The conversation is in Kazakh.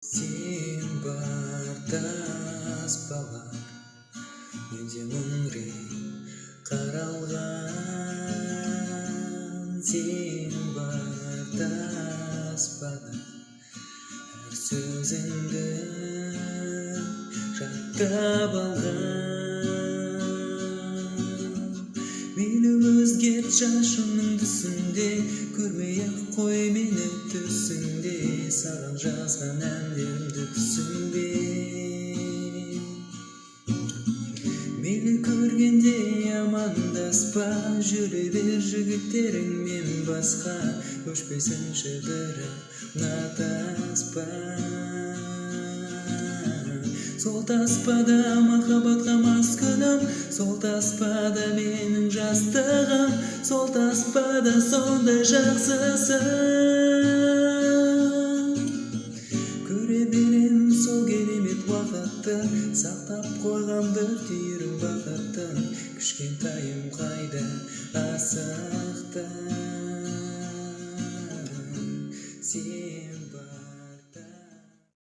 Sen barda aspalak менде мөңірей қаралған. Сен барда аспалак әр сөзіңді жаттап алған. Мені өзгерт жашымның түсінде, көрмей-ақ қой мені түсіңде. Саған жазған әндерімді түсінбе. Мені көргенде амандаспа, жүре бер жігіттеріңмен басқа. Өшпесінші бірі ұнатаспа. Сол таспада махаббатқа мас күнім, сол таспада менің жастығым, сол таспада сондай жақсысың. Көре берем сол керемет уақытты, сақтап қойған бір түйірім бақыттың. Кішкентайым қайда асықтың.